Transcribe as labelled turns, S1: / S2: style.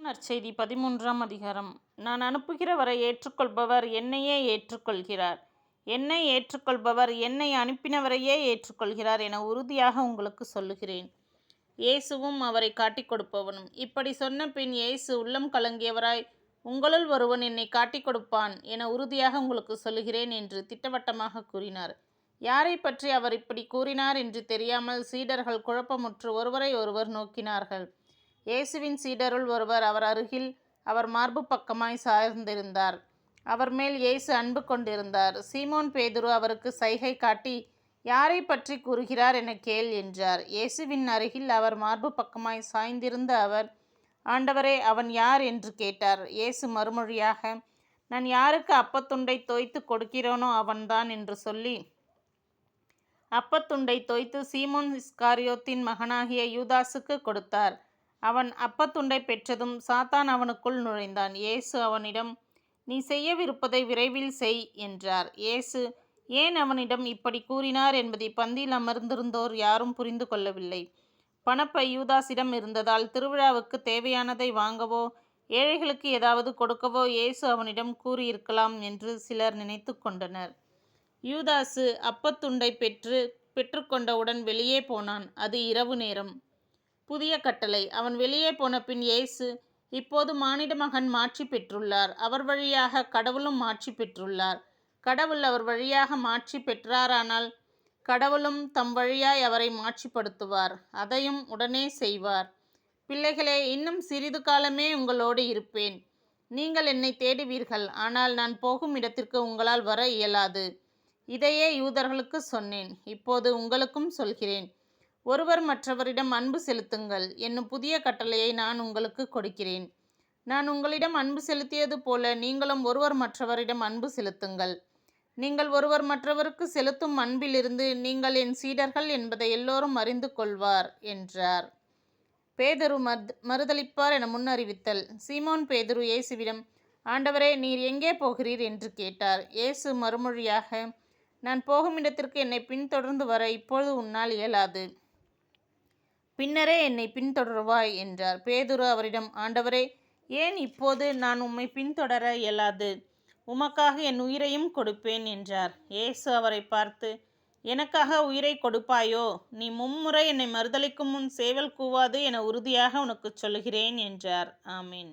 S1: நற்செய்தி 13ஆம் அதிகாரம். நான் அனுப்புகிறவரை ஏற்றுக்கொள்பவர் என்னையே ஏற்றுக்கொள்கிறார். என்னை ஏற்றுக்கொள்பவர் என்னை அனுப்பினவரையே ஏற்றுக்கொள்கிறார் என உறுதியாக உங்களுக்கு சொல்லுகிறேன். இயேசுவும் அவரை காட்டிக் கொடுப்பவனும். இப்படி சொன்ன பின் இயேசு உள்ளம் கலங்கியவராய், உங்களுள் ஒருவன் என்னை காட்டிக் கொடுப்பான் என உறுதியாக உங்களுக்கு சொல்லுகிறேன் என்று திட்டவட்டமாக கூறினார். யாரை பற்றி அவர் இப்படி கூறினார் என்று தெரியாமல் சீடர்கள் குழப்பமுற்று ஒருவரை ஒருவர் நோக்கினார்கள். இயேசுவின் சீடருள் ஒருவர் அவர் அருகில் அவர் மார்பு பக்கமாய் சார்ந்திருந்தார். அவர் மேல் இயேசு அன்பு கொண்டிருந்தார். சீமோன் பேதுரு அவருக்கு சைகை காட்டி, யாரை பற்றி கூறுகிறார் என கேள் என்றார். இயேசுவின் அருகில் அவர் மார்பு பக்கமாய் சாய்ந்திருந்த அவர், ஆண்டவரே, அவன் யார் என்று கேட்டார். இயேசு மறுமொழியாக, நான் யாருக்கு அப்பத்துண்டை தோய்த்து கொடுக்கிறேனோ அவன்தான் என்று சொல்லி அப்பத்துண்டை தோய்த்து சீமோன் இஸ்காரியோத்தின் மகனாகிய யூதாசுக்கு கொடுத்தார். அவன் அப்பத்துண்டை பெற்றதும் சாத்தான் அவனுக்குள் நுழைந்தான். இயேசு அவனிடம், நீ செய்யவிருப்பதை விரைவில் செய் என்றார். இயேசு ஏன் அவனிடம் இப்படி கூறினார் என்பதை பந்தியில் அமர்ந்திருந்தோர் யாரும் புரிந்து கொள்ளவில்லை. பணப்பை யூதாசிடம் இருந்ததால் திருவிழாவுக்கு தேவையானதை வாங்கவோ ஏழைகளுக்கு ஏதாவது கொடுக்கவோ இயேசு அவனிடம் கூறியிருக்கலாம் என்று சிலர் நினைத்து கொண்டனர். யூதாசு அப்பத்துண்டை பெற்றுக்கொண்டவுடன் வெளியே போனான். அது இரவு நேரம். புதிய கட்டளை. அவன் வெளியே போன பின் இயேசு, இப்போது மானிட மகன் மாட்சி பெற்றுள்ளார். அவர் வழியாக கடவுளும் மாட்சி பெற்றுள்ளார். கடவுள் அவர் வழியாக மாட்சி பெற்றாரானால் கடவுளும் தம் வழியாய் அவரை மாட்சிப்படுத்துவார். அதையும் உடனே செய்வார். பிள்ளைகளே, இன்னும் சிறிது காலமே உங்களோடு இருப்பேன். நீங்கள் என்னை தேடுவீர்கள். ஆனால் நான் போகும் இடத்திற்கு உங்களால் வர இயலாது. இதையே யூதர்களுக்கு சொன்னேன். இப்போது உங்களுக்கும் சொல்கிறேன். ஒருவர் மற்றவரிடம் அன்பு செலுத்துங்கள் என்னும் புதிய கட்டளையை நான் உங்களுக்கு கொடுக்கிறேன். நான் உங்களிடம் அன்பு செலுத்தியது போல நீங்களும் ஒருவர் மற்றவரிடம் அன்பு செலுத்துங்கள். நீங்கள் ஒருவர் மற்றவருக்கு செலுத்தும் அன்பிலிருந்து நீங்கள் என் சீடர்கள் என்பதை எல்லோரும் அறிந்து கொள்வார் என்றார். பேதுரு மறுதலிப்பார் என முன்னறிவித்தல். சீமோன் பேதுரு இயேசுவிடம், ஆண்டவரே, நீர் எங்கே போகிறீர் என்று கேட்டார். இயேசு மறுமொழியாக, நான் போகும் இடத்திற்கு என்னை பின்தொடர்ந்து வர இப்பொழுது உன்னால் இயலாது. பின்னரே என்னை பின்தொடருவாய் என்றார். பேதுரு அவரிடம், ஆண்டவரே, ஏன் இப்போது நான் உம்மை பின்தொடர இயலாது? உமக்காக என் உயிரையும் கொடுப்பேன் என்றார். இயேசு அவரை பார்த்து, எனக்காக உயிரை கொடுப்பாயோ? நீ மும்முறை என்னை மறுதலிக்கும் முன் சேவல் கூவாது என உறுதியாக உனக்கு சொல்கிறேன் என்றார். ஆமீன்.